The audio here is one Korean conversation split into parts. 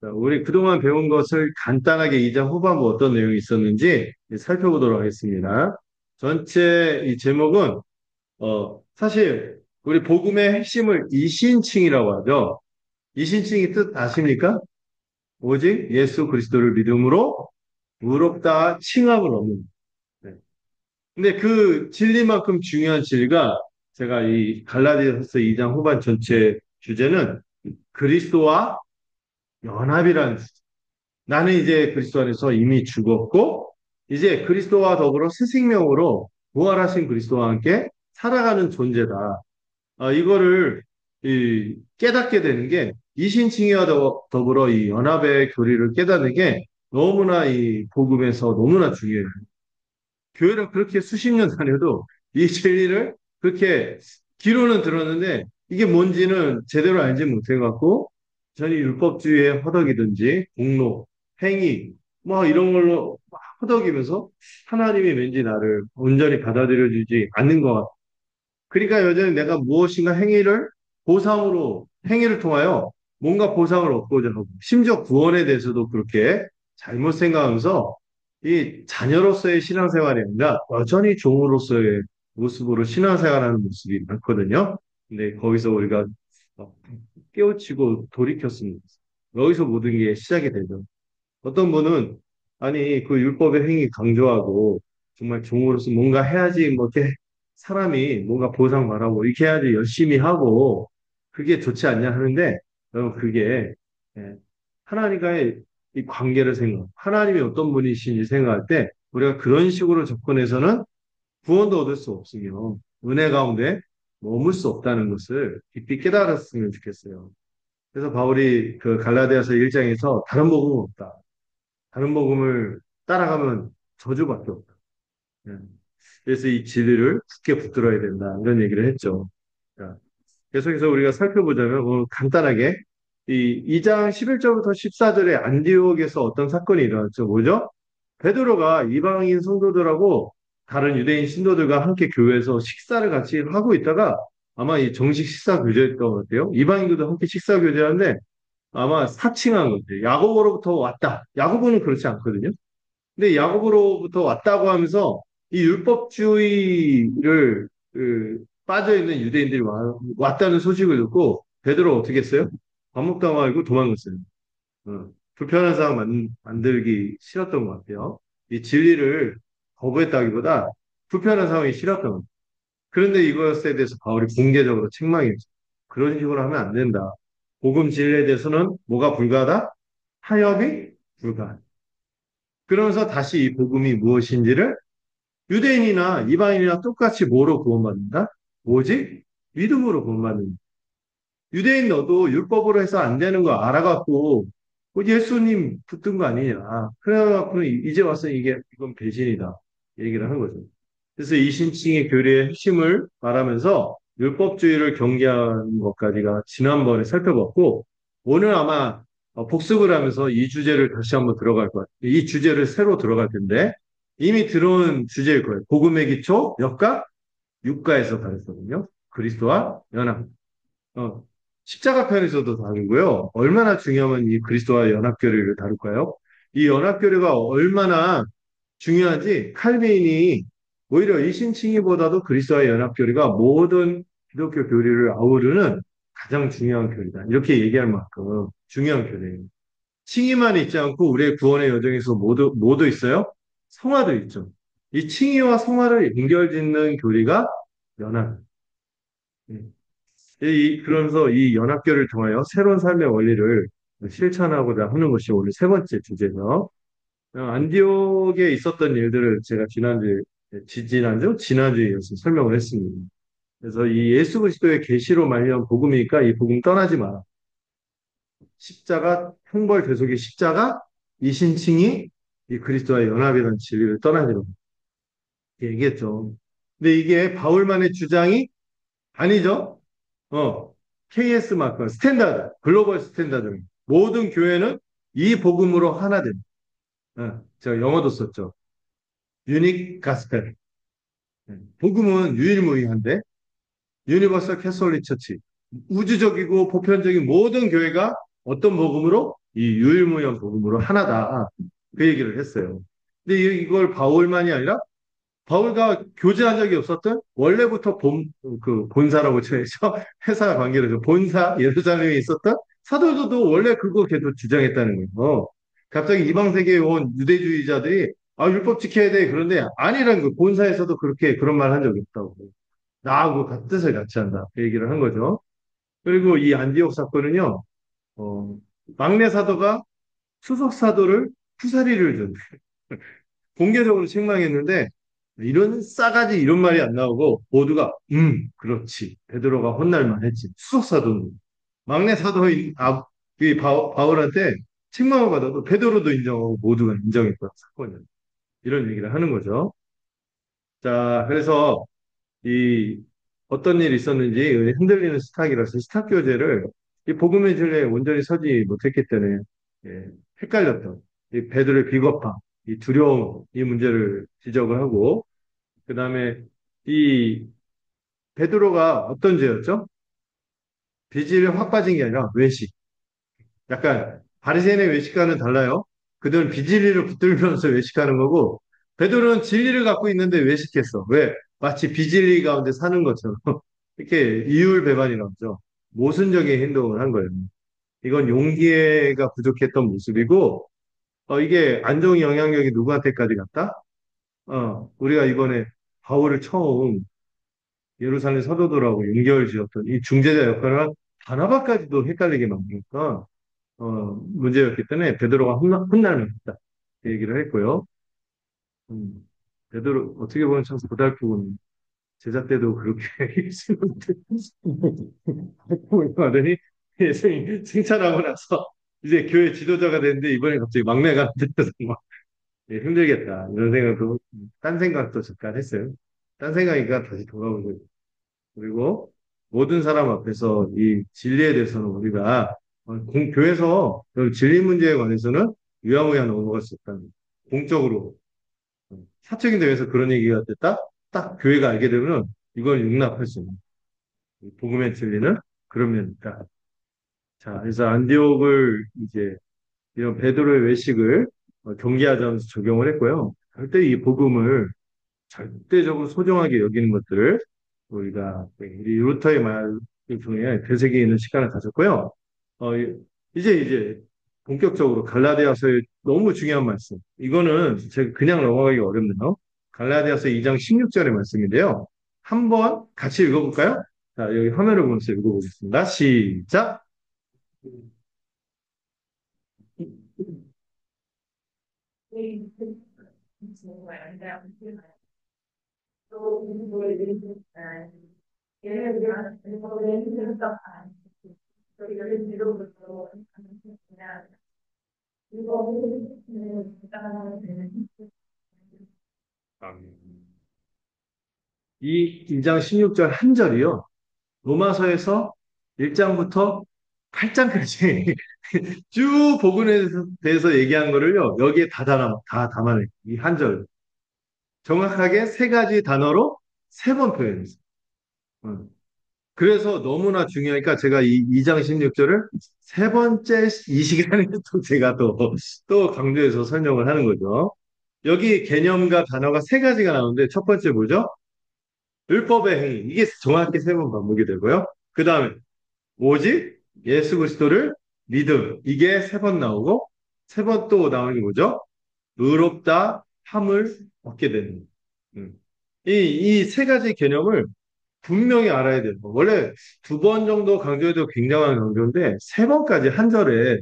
자, 우리 그동안 배운 것을 간단하게 2장 후반부 어떤 내용이 있었는지 살펴보도록 하겠습니다. 전체 이 제목은, 사실 우리 복음의 핵심을 이신칭이라고 하죠. 이신칭이 뜻 아십니까? 오직 예수 그리스도를 믿음으로 의롭다 칭함을 얻는. 네. 근데 그 진리만큼 중요한 진리가 제가 이 갈라디아서 2장 후반 전체 주제는 그리스도와 연합이라는 주제. 나는 이제 그리스도 안에서 이미 죽었고, 이제 그리스도와 더불어 새 생명으로 부활하신 그리스도와 함께 살아가는 존재다. 이거를 깨닫게 되는 게 이신칭의와 더불어 이 연합의 교리를 깨닫는 게 너무나 이 복음에서 너무나 중요해요. 교회를 그렇게 수십 년 다녀도 이 진리를 그렇게 귀로는 들었는데 이게 뭔지는 제대로 알지 못해갖고 전이 율법주의의 허덕이든지 공로, 행위 뭐 이런 걸로 막 허덕이면서 하나님이 왠지 나를 온전히 받아들여주지 않는 것 같아. 그러니까 여전히 내가 무엇인가 보상으로 행위를 통하여 뭔가 보상을 얻고자 하고 심지어 구원에 대해서도 그렇게 잘못 생각하면서 이 자녀로서의 신앙생활이 아니라 여전히 종으로서의 모습으로 신앙생활하는 모습이 많거든요. 근데 거기서 우리가 어, 깨우치고 돌이켰습니다. 여기서 모든 게 시작이 되죠. 어떤 분은 아니 그 율법의 행위 강조하고 정말 종으로서 뭔가 해야지 뭐 이렇게 사람이 뭔가 보상 말하고 이렇게 해야지 열심히 하고 그게 좋지 않냐 하는데 그게 예, 하나님과의 이 관계를 하나님이 어떤 분이신지 생각할 때 우리가 그런 식으로 접근해서는 구원도 얻을 수 없으며 은혜 가운데 머물 수 없다는 것을 깊이 깨달았으면 좋겠어요. 그래서 바울이 그 갈라디아서 1장에서 다른 복음은 없다. 다른 복음을 따라가면 저주밖에 없다. 예. 그래서 이 진리를 굳게 붙들어야 된다. 이런 얘기를 했죠. 자, 계속해서 우리가 살펴보자면 오늘 간단하게 이 2장 11절부터 14절에 안디옥에서 어떤 사건이 일어났죠. 뭐죠? 베드로가 이방인 성도들하고 다른 유대인 신도들과 함께 교회에서 식사를 같이 하고 있다가 아마 이 정식 식사 교제였던 것 같아요. 이방인들도 함께 식사 교제하는데 아마 사칭한 거죠. 야고보로부터 왔다. 야고보는 그렇지 않거든요. 근데 야곱으로부터 왔다고 하면서 이 율법주의를 빠져 있는 유대인들이 왔다는 소식을 듣고 베드로 어떻게 했어요? 밥 먹다 말고 도망갔어요. 불편한 상황 만들기 싫었던 것 같아요. 이 진리를 거부했다기보다 불편한 상황이 싫었던 것 같아요. 그런데 이것에 대해서 바울이 공개적으로 책망했죠. 그런 식으로 하면 안 된다. 복음 진리에 대해서는 뭐가 불가하다? 타협이 불가하다. 그러면서 다시 이 복음이 무엇인지를 유대인이나 이방인이나 똑같이 뭐로 구원받는다? 오직 믿음으로 구원받는다. 유대인 너도 율법으로 해서 안 되는 거 알아갖고 예수님 붙든 거 아니냐. 그래갖고 이제 와서 이건 배신이다. 얘기를 하는 거죠. 그래서 이신칭의 교리의 핵심을 말하면서 율법주의를 경계하는 것까지가 지난번에 살펴봤고 오늘 아마 복습을 하면서 이 주제를 다시 한번 들어갈 것 같아요. 이 주제를 새로 들어갈 텐데 이미 들어온 주제일 거예요. 복음의 기초, 역과 육가에서 가르쳤거든요. 그리스도와 연합. 어, 십자가 편에서도 다루고요. 얼마나 중요하면 이 그리스도와 연합교리를 다룰까요? 이 연합교리가 얼마나 중요한지 칼빈이 오히려 이신칭의보다도 그리스도와 연합교리가 모든 기독교 교리를 아우르는 가장 중요한 교리다. 이렇게 얘기할 만큼 중요한 교리예요. 칭의만 있지 않고 우리의 구원의 여정에서 모두 있어요? 성화도 있죠. 이 칭의와 성화를 연결짓는 교리가 연합. 그러면서 이 연합교를 통하여 새로운 삶의 원리를 실천하고자 하는 것이 오늘 세 번째 주제죠. 안디옥에 있었던 일들을 제가 지난주에 이어서 설명을 했습니다. 그래서 이 예수 그리스도의 계시로 말미암은 복음이니까 이 복음 떠나지 마라. 십자가, 형벌 대속의 십자가, 이신칭이 이 그리스도와의 연합이라는 진리를 떠나지 마라. 얘기했죠. 근데 이게 바울만의 주장이 아니죠. KS 마크, 스탠다드, 글로벌 스탠다드. 모든 교회는 이 복음으로 하나 됩니다. 제가 영어도 썼죠. 유닉 가스펠. 복음은 유일무이한데, 유니버설 캐톨릭 처치. 우주적이고 보편적인 모든 교회가 어떤 복음으로? 이 유일무이한 복음으로 하나다. 그 얘기를 했어요. 근데 이걸 바울만이 아니라 바울과 교제한 적이 없었던 원래부터 본사라고 쳐야죠. 회사 관계로죠. 본사 예루살렘에 있었던 사도들도 원래 그거 계속 주장했다는 거예요. 갑자기 이방 세계에 온 유대주의자들이 율법 지켜야 돼. 그런데 아니라는 거. 본사에서도 그렇게 그런 말 한 적이 없다고. 나하고 같은 뜻을 같이 한다. 그 얘기를 한 거죠. 그리고 이 안디옥 사건은요. 어, 막내 사도가 수석 사도를 쿠사리를 준 공개적으로 책망했는데 이런 싸가지 이런 말이 안 나오고 모두가 그렇지 베드로가 혼날 만했지 수석 사도는 막내 사도인 이 바울한테 책망을 받아도 베드로도 인정하고 모두가 인정했던 사건이에요. 이런 얘기를 하는 거죠. 자, 그래서 이 어떤 일이 있었는지 흔들리는 스탁이라서 스탁 교제를 이 복음의 진리에 온전히 서지 못했기 때문에 예, 헷갈렸던 이 베드로의 비겁함, 이 두려움, 이 문제를 지적을 하고 그 다음에 이 베드로가 어떤 죄였죠? 비질이 확 빠진 게 아니라 외식. 약간 바리새인의 외식과는 달라요. 그들은 비진리를 붙들면서 외식하는 거고 베드로는 진리를 갖고 있는데 외식했어. 왜? 마치 비진리 가운데 사는 것처럼 이렇게 이율배반이라고 하죠. 모순적인 행동을 한 거예요. 이건 용기가 부족했던 모습이고 이게 안정 영향력이 누구한테까지 갔다? 우리가 이번에 바울을 처음 예루살렘 사도들하고 연결지었던 이 중재자 역할을 바나바까지도 헷갈리게 만드니까 문제였기 때문에 베드로가 혼날 만했다. 그 얘기를 했고요. 음, 베드로 어떻게 보면 참 고달프군. 제자 때도 그렇게 하더니 예수님 승천하고 나서 이제 교회 지도자가 됐는데 이번에 갑자기 막내가 돼서 막 힘들겠다 이런 생각도 딴 생각도 잠깐 했어요. 딴 생각이니까 다시 돌아오고 그리고 모든 사람 앞에서 이 진리에 대해서는 우리가 교회에서 진리 문제에 관해서는 유야무야 넘어갈 수 없다는 공적으로 사적인 대회에서 그런 얘기가 됐다 딱 교회가 알게 되면 이걸 용납할 수 있는 복음의 진리는 그런 면이다. 자, 그래서 안디옥을 이제 이런 베드로의 외식을 경계하자면서 적용을 했고요. 절대 이 복음을 절대적으로 소중하게 여기는 것들을 우리가 우리 루터의 말을 통해 되새기는 있는 시간을 가졌고요. 이제 본격적으로 갈라디아서의 너무 중요한 말씀. 이거는 제가 그냥 넘어가기 어렵네요. 갈라디아서 2장 16절의 말씀인데요. 한번 같이 읽어볼까요? 자, 여기 화면을 보면서 읽어보겠습니다. 시작. 이 2장 16절 한 절이요. 로마서에서 1장부터 8장까지 쭉 복음에 대해서 얘기한 거를요. 여기에 다 담아내. 이 한 절. 정확하게 세 가지 단어로 세 번 표현했어요. 그래서 너무나 중요하니까 제가 이 2장 16절을 세 번째 이 시간에 또 제가 또 강조해서 설명을 하는 거죠. 여기 개념과 단어가 세 가지가 나오는데 첫 번째 뭐죠? 율법의 행위. 이게 정확히 세 번 반복이 되고요. 그 다음에 오직 예수 그리스도를 믿음. 이게 세 번 나오고 세 번 또 나오는 게 뭐죠? 의롭다 함을 얻게 되는. 음. 이 세 가지 개념을 분명히 알아야 돼요. 원래 두 번 정도 강조해도 굉장한 강조인데 세 번까지 한 절에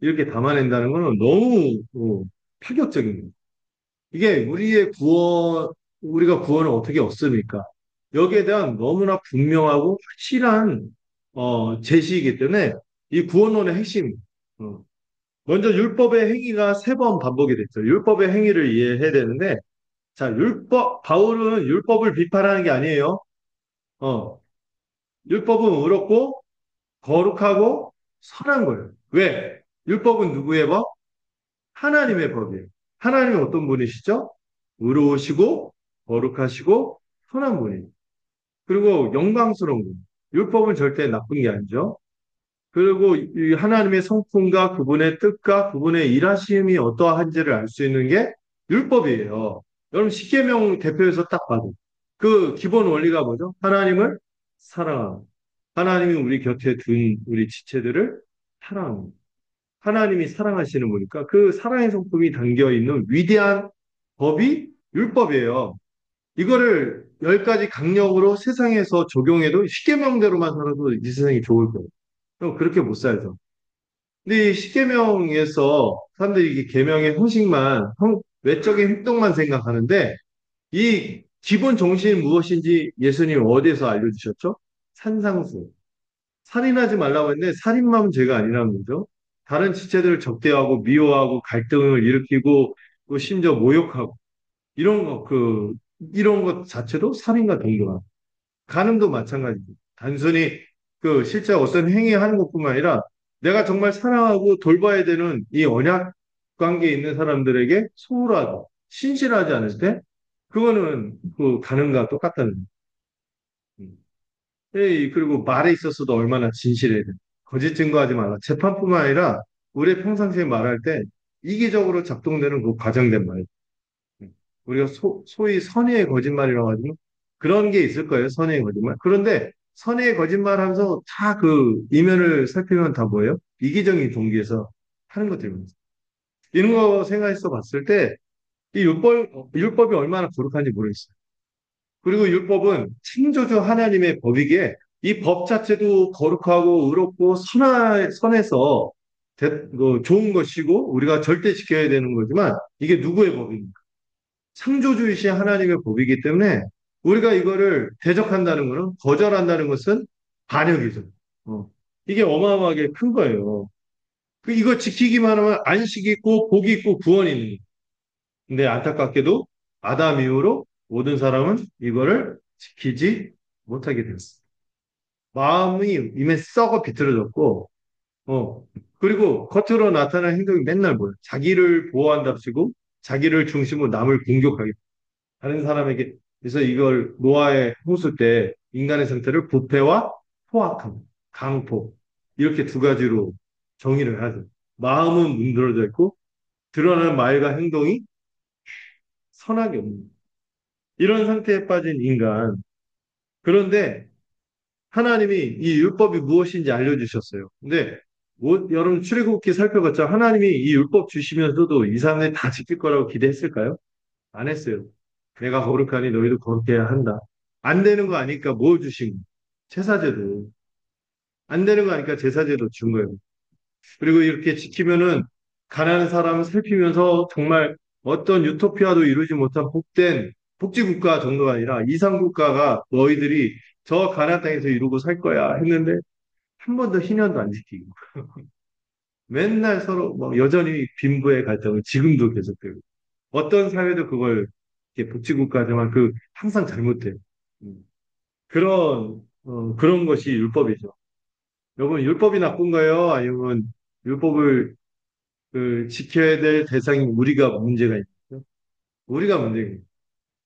이렇게 담아낸다는 거는 너무 파격적인 거예요. 이게 우리가 구원을 어떻게 얻습니까? 여기에 대한 너무나 분명하고 확실한 제시이기 때문에 이 구원론의 핵심. 어, 먼저 율법의 행위가 세 번 반복이 됐죠. 율법의 행위를 이해해야 되는데, 자, 바울은 율법을 비판하는 게 아니에요. 어, 율법은 의롭고 거룩하고 선한 거예요. 왜? 율법은 누구의 법? 하나님의 법이에요. 하나님은 어떤 분이시죠? 의로우시고 거룩하시고 선한 분이에요. 그리고 영광스러운 분. 율법은 절대 나쁜 게 아니죠. 그리고 이 하나님의 성품과 그분의 뜻과 그분의 일하심이 어떠한지를 알 수 있는 게 율법이에요. 여러분 십계명 대표에서 딱 봐도 그 기본 원리가 뭐죠? 하나님을 사랑하고 하나님이 우리 곁에 둔 우리 지체들을 사랑하고 하나님이 사랑하시는 분이니까 그 사랑의 성품이 담겨 있는 위대한 법이 율법이에요. 이거를 10가지 강령으로 세상에서 적용해도 십계명대로만 살아도 이 세상이 좋을 거예요. 그렇게 못 살죠. 근데 이 십계명에서 사람들이 이게 계명의 형식만, 외적인 행동만 생각하는데 이 기본 정신이 무엇인지 예수님 어디에서 알려주셨죠? 산상수. 살인하지 말라고 했는데 살인마은 죄가 아니라는 거죠. 다른 지체들을 적대하고 미워하고 갈등을 일으키고 또 심지어 모욕하고 이런 거, 이런 것 자체도 살인과 동등한. 간음도 마찬가지죠. 단순히 실제 어떤 행위하는 것뿐만 아니라 내가 정말 사랑하고 돌봐야 되는 이 언약 관계에 있는 사람들에게 소홀하고 신실하지 않을 때 그거는 그 간음과 똑같다는 거예요. 그리고 말에 있어서도 얼마나 진실해야 돼. 거짓 증거하지 말라. 재판뿐만 아니라 우리 평상시에 말할 때 이기적으로 작동되는 그 과장된 말. 우리가 소위 선의의 거짓말이라고 하지만 그런 게 있을 거예요. 선의의 거짓말. 그런데 선의의 거짓말 하면서 다 그 이면을 살피면 다 뭐예요? 이기적인 동기에서 하는 것들입니다. 이런 거 생각해서 봤을 때 이 율법이 얼마나 거룩한지 모르겠어요. 그리고 율법은 창조주 하나님의 법이기에 이 법 자체도 거룩하고 의롭고 선해서 좋은 것이고 우리가 절대 지켜야 되는 거지만 이게 누구의 법입니까? 창조주이신 하나님의 법이기 때문에 우리가 이거를 대적한다는 것은 거절한다는 것은 반역이죠. 어. 이게 어마어마하게 큰 거예요. 이거 지키기만 하면 안식이 있고 복이 있고 구원이 있는 거예요. 근데 안타깝게도 아담 이후로 모든 사람은 이거를 지키지 못하게 되었어요. 마음이 이미 썩어 비틀어졌고, 그리고 겉으로 나타나는 행동이 맨날 뭐예요? 자기를 보호한답시고, 자기를 중심으로 남을 공격하게. 다른 사람에게, 그래서 이걸 노아의 홍수 때 인간의 상태를 부패와 포악함, 강포, 이렇게 두 가지로 정의를 하죠. 마음은 문드러져 있고, 드러나는 말과 행동이 선하게 없는. 이런 상태에 빠진 인간. 그런데 하나님이 이 율법이 무엇인지 알려주셨어요. 근데 여러분 출애굽기 살펴봤자 하나님이 이 율법 주시면서도 이 사람들이 다 지킬 거라고 기대했을까요? 안 했어요. 내가 거룩하니 너희도 거룩해야 한다. 안 되는 거 아니까 뭐 주신 거예요? 제사제도. 안 되는 거 아니까 제사제도 준 거예요. 그리고 이렇게 지키면은 가난한 사람을 살피면서 정말 어떤 유토피아도 이루지 못한 복된 복지국가 정도가 아니라 이상국가가 너희들이 저 가나안 땅에서 이루고 살 거야 했는데 한 번도 희년도 안 지키고 맨날 서로 뭐 여전히 빈부의 갈등은 지금도 계속되고 어떤 사회도 그걸 이렇게 복지국가지만 항상 잘못돼요. 음. 그런 것이 율법이죠. 여러분 율법이 나쁜 거예요? 아니면 율법을 지켜야 될 대상이 우리가 문제가 있죠. 우리가 문제예요.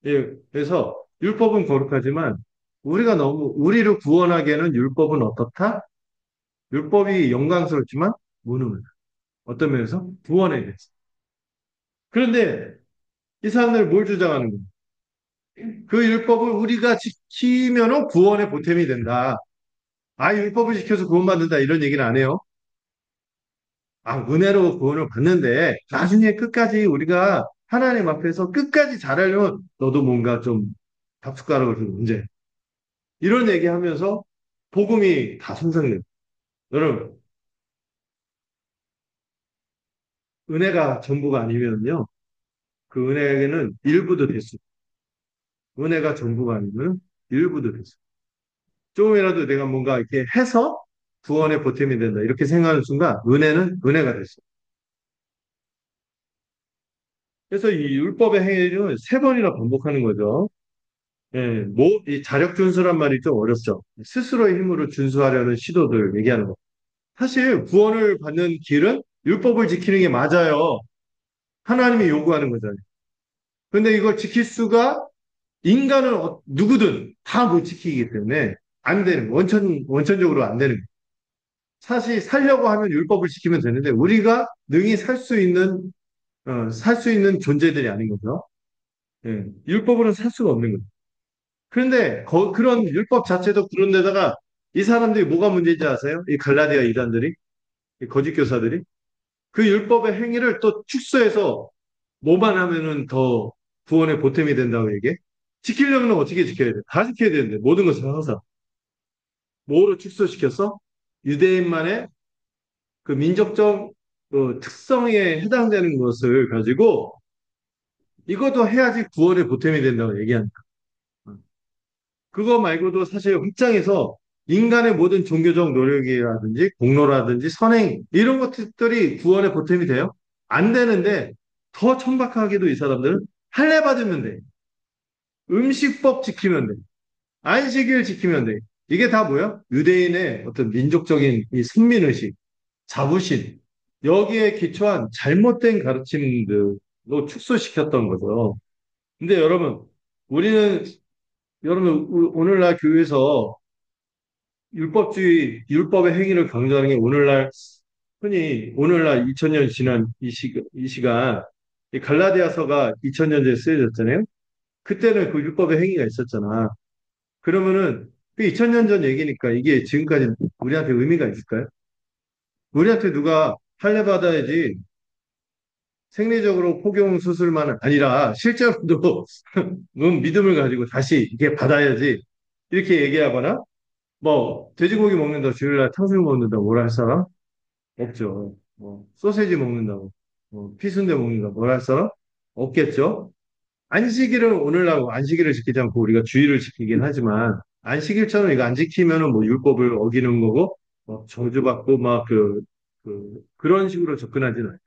예, 그래서 율법은 거룩하지만 우리가 너무 우리를 구원하기에는 율법은 어떻다? 율법이 영광스럽지만 무능하다. 어떤 면에서 구원에 대해서. 그런데 이 사람들 뭘 주장하는 거예요? 그 율법을 우리가 지키면 구원의 보탬이 된다. 아, 율법을 지켜서 구원받는다 이런 얘기는 안 해요. 아, 은혜로 구원을 받는데 나중에 끝까지 우리가 하나님 앞에서 끝까지 잘하려면 너도 뭔가 좀 밥숟가락을 좀 문제. 이런 얘기하면서 복음이 다 손상돼요. 여러분, 은혜가 전부가 아니면요. 그 은혜에는 일부도 됐어요. 은혜가 전부가 아니면 일부도 됐어요. 조금이라도 내가 뭔가 이렇게 해서 구원의 보탬이 된다. 이렇게 생각하는 순간 은혜는 은혜가 됐어요. 그래서 이 율법의 행위를 세 번이나 반복하는 거죠. 예, 이 자력 준수란 말이 좀 어렵죠. 스스로의 힘으로 준수하려는 시도들 얘기하는 거. 사실 구원을 받는 길은 율법을 지키는 게 맞아요. 하나님이 요구하는 거잖아요. 근데 이걸 지킬 수가 인간은 누구든 다 못 지키기 때문에 안 되는, 원천적으로 안 되는 거예요. 사실 살려고 하면 율법을 지키면 되는데 우리가 능히 살 수 있는 존재들이 아닌 거죠. 예, 율법으로는 살 수가 없는 거죠. 그런데 그런 율법 자체도 그런데다가 이 사람들이 뭐가 문제인지 아세요? 이 갈라디아 이단들이, 이 거짓 교사들이 그 율법의 행위를 또 축소해서 뭐만 하면은 더 구원의 보탬이 된다고 얘기해? 지키려면 어떻게 지켜야 돼? 다 지켜야 되는데 모든 것을 항상 뭐로 축소시켰어? 유대인만의 그 민족적 특성에 해당되는 것을 가지고 이것도 해야지 구원의 보탬이 된다고 얘기하니까. 그거 말고도 사실 확장해서 인간의 모든 종교적 노력이라든지 공로라든지 선행 이런 것들이 구원의 보탬이 돼요? 안 되는데 더 천박하게도 이 사람들은 할례 받으면 돼. 음식법 지키면 돼. 안식일 지키면 돼. 이게 다 뭐야? 유대인의 어떤 민족적인 이 선민의식, 자부심, 여기에 기초한 잘못된 가르침들로 축소시켰던 거죠. 근데 우리는, 오늘날 교회에서 율법의 행위를 강조하는 게 흔히 오늘날 2000년 지난 이 시간, 이 갈라디아서가 2000년 전에 쓰여졌잖아요. 그때는 그 율법의 행위가 있었잖아. 그러면은 그 2000년 전 얘기니까 이게 지금까지 우리한테 의미가 있을까요? 우리한테 누가 할례 받아야지 생리적으로 포경 수술만 아니라 실제로도 믿음을 가지고 다시 이게 받아야지 이렇게 얘기하거나 뭐 돼지고기 먹는다 주일날 탕수육 먹는다 뭐라 할 사람 없죠. 뭐 소세지 먹는다고 뭐 피순대 먹는다 뭐라 할 사람 없겠죠. 안식일은 오늘날 안식일을 지키지 않고 우리가 주일을 지키긴 하지만 안식일처럼 이거 안 지키면은 뭐 율법을 어기는 거고 뭐 저주받고 막 그런 식으로 접근하지는 않아요.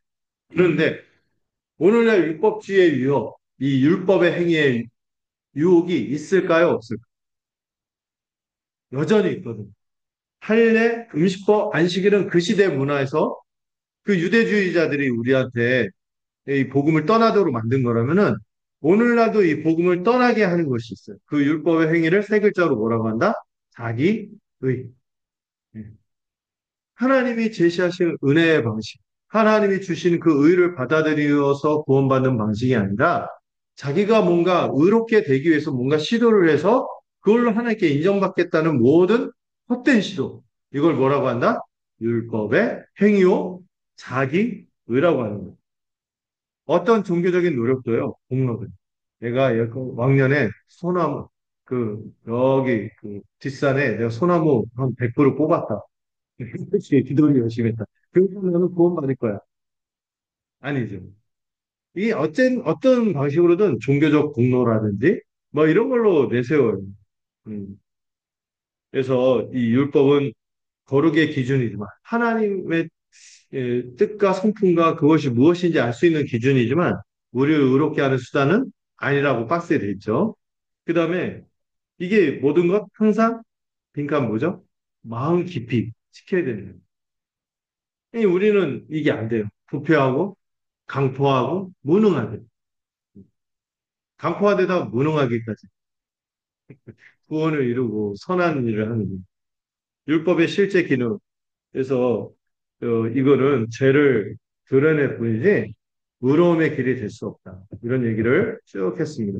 그런데 오늘날 율법주의의 유혹, 이 율법의 행위의 유혹이 있을까요? 없을까요? 여전히 있거든요. 할례, 음식법, 안식일은 그 시대 문화에서 그 유대주의자들이 우리한테 이 복음을 떠나도록 만든 거라면은 오늘날도 이 복음을 떠나게 하는 것이 있어요. 그 율법의 행위를 세 글자로 뭐라고 한다? 자기 의. 예. 하나님이 제시하신 은혜의 방식, 하나님이 주신 그 의를 받아들여서 구원받는 방식이 아니라 자기가 뭔가 의롭게 되기 위해서 뭔가 시도를 해서 그걸로 하나님께 인정받겠다는 모든 헛된 시도. 이걸 뭐라고 한다? 율법의 행위요, 자기 의라고 하는 거예요. 어떤 종교적인 노력도요, 공로들. 내가 왕년에 소나무, 여기 뒷산에 내가 소나무 한 100그루 뽑았다. 그렇지, 기도를 열심히 했다. 그러면은 구원 받을 거야. 아니죠. 이게 어떤 방식으로든 종교적 공로라든지 뭐 이런 걸로 내세워요. 음. 그래서 이 율법은 거룩의 기준이지만 하나님의 뜻과 성품과 그것이 무엇인지 알 수 있는 기준이지만 우리를 의롭게 하는 수단은 아니라고 박스에 돼 있죠. 그 다음에 이게 모든 것 항상 빈칸 뭐죠? 마음 깊이 지켜야 되는 거예요. 우리는 이게 안 돼요. 부패하고 강포하고 무능하게. 강포하되다 무능하기까지 구원을 이루고 선한 일을 하는 거예요. 율법의 실제 기능. 그래서 이거는 죄를 드러낼 뿐이지 의로움의 길이 될 수 없다. 이런 얘기를 쭉 했습니다.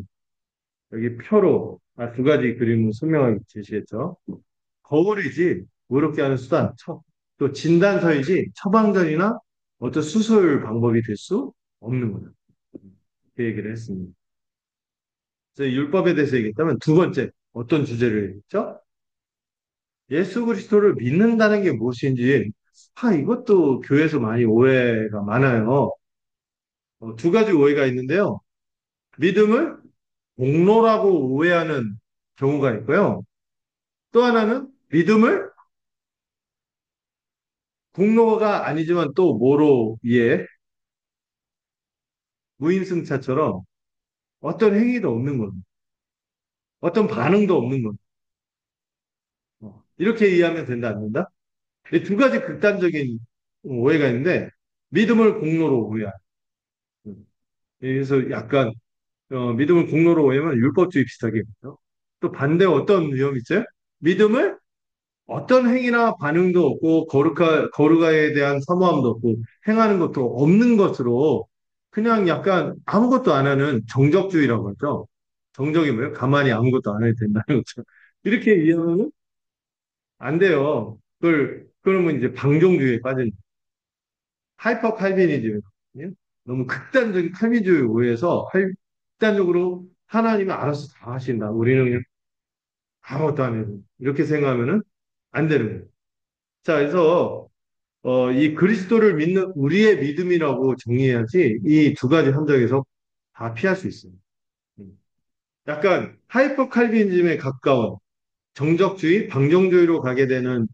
여기 표로 두 가지 그림을 선명하게 제시했죠. 거울이지 의롭게 하는 수단, 또 진단서이지 처방전이나 어떤 수술 방법이 될 수 없는 거다. 그 얘기를 했습니다. 그래서 율법에 대해서 얘기했다면 두 번째 어떤 주제를 했죠? 예수 그리스도를 믿는다는 게 무엇인지 이것도 교회에서 많이 오해가 많아요. 두 가지 오해가 있는데요. 믿음을 공로라고 오해하는 경우가 있고요. 또 하나는 믿음을 공로가 아니지만 또 뭐로 이해? 무임승차처럼 어떤 행위도 없는 것, 어떤 반응도 없는 것. 이렇게 이해하면 된다, 안 된다? 이 두 가지 극단적인 오해가 있는데 믿음을 공로로 오해하는. 그래서 약간 믿음을 공로로 오해하면 율법주의 비슷하게 해요. 또 반대 어떤 위험이 있어요? 믿음을 어떤 행위나 반응도 없고, 거룩에 대한 사모함도 없고, 행하는 것도 없는 것으로 그냥 약간 아무것도 안 하는 정적주의라고 하죠. 정적이 뭐예요? 가만히 아무것도 안 해도 된다는 거죠. 이렇게 이해하면 안 돼요. 그러면 이제 방종주의에 빠진, 하이퍼 칼빈이즘이거든요. 너무 극단적인 칼빈주의에 의해서 극단적으로 하나님이 알아서 다 하신다. 우리는 그냥 아무것도 안 해도. 이렇게 생각하면은 안 되는 거예요. 자, 그래서 이 그리스도를 믿는 우리의 믿음이라고 정의해야지 이 두 가지 함정에서 다 피할 수 있어요. 음. 약간 하이퍼 칼빈즘에 가까운 정적주의, 방정주의로 가게 되는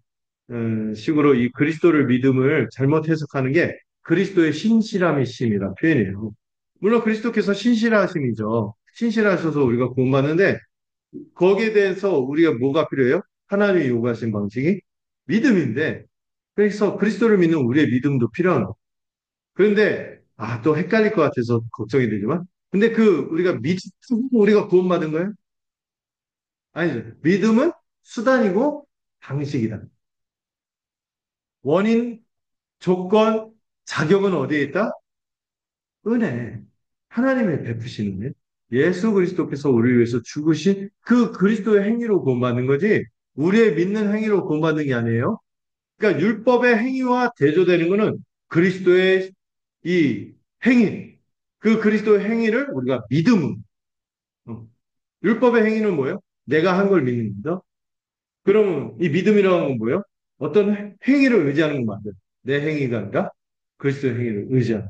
식으로 이 그리스도를 믿음을 잘못 해석하는 게 그리스도의 신실함이심이라 표현이에요. 물론 그리스도께서 신실하심이죠. 신실하셔서 우리가 구원받는데 거기에 대해서 우리가 뭐가 필요해요? 하나님이 요구하신 방식이 믿음인데 그래서 그리스도를 믿는 우리의 믿음도 필요한 거. 그런데 또 헷갈릴 것 같아서 걱정이 되지만 근데 우리가 우리가 구원받은 거예요? 아니죠. 믿음은 수단이고 방식이다. 원인, 조건, 자격은 어디에 있다? 은혜. 하나님의 베푸시는 은혜. 예수 그리스도께서 우리를 위해서 죽으신 그 그리스도의 행위로 구원받는 거지 우리의 믿는 행위로 구원받는 게 아니에요. 그러니까 율법의 행위와 대조되는 것은 그리스도의 이 행위, 그 그리스도의 행위를 우리가 믿음으로. 어. 율법의 행위는 뭐예요? 내가 한 걸 믿는 거죠. 그러면 이 믿음이라는 건 뭐예요? 어떤 행위를 의지하는 건 맞아요. 내 행위가 아니라 그리스도의 행위를 의지하는.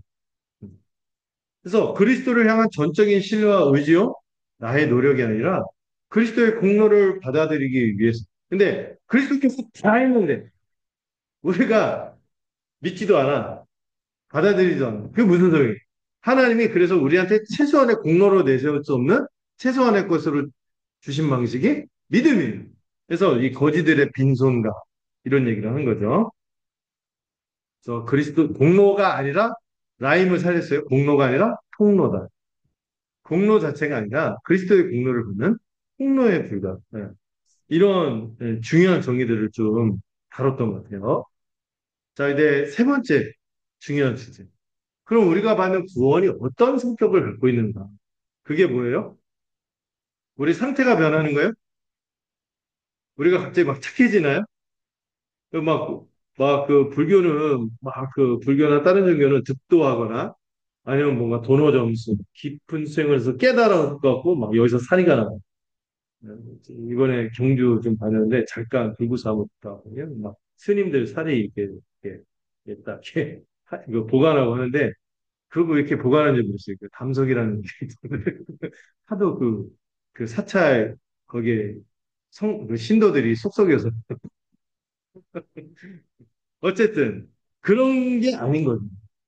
그래서 그리스도를 향한 전적인 신뢰와 의지요, 나의 노력이 아니라 그리스도의 공로를 받아들이기 위해서. 근데 그리스도께서 다 했는데 우리가 믿지도 않아. 받아들이지 않아. 그게 무슨 소리예요? 하나님이 그래서 우리한테 최소한의 공로로 내세울 수 없는 최소한의 것으로 주신 방식이 믿음이에요. 그래서 이 거지들의 빈손가 이런 얘기를 하는 거죠. 그래서 그리스도 공로가 아니라 라임을 살렸어요. 공로가 아니라 통로다. 공로 자체가 아니라 그리스도의 공로를 받는 통로에 불과. 네. 이런 중요한 정의들을 좀 다뤘던 것 같아요. 자, 이제 세 번째 중요한 주제. 그럼 우리가 받는 구원이 어떤 성격을 갖고 있는가? 그게 뭐예요? 우리 상태가 변하는 거예요? 우리가 갑자기 막 착해지나요? 그 불교는, 불교나 다른 종교는 득도하거나, 아니면 뭔가 도노 점수, 깊은 수행을 해서 깨달아갖고, 막 여기서 사리가 나고. 이번에 경주 좀 다녔는데, 잠깐 불구사무다, 막 스님들 살이 이렇게 딱, 이렇게, 이거 보관하고 하는데, 그거 왜 이렇게 보관하는지 모르겠어요. 그 담석이라는 게 있던데. 하도 그 사찰, 거기에 그 신도들이 속썩여서. 어쨌든, 그런 게 아닌 거죠.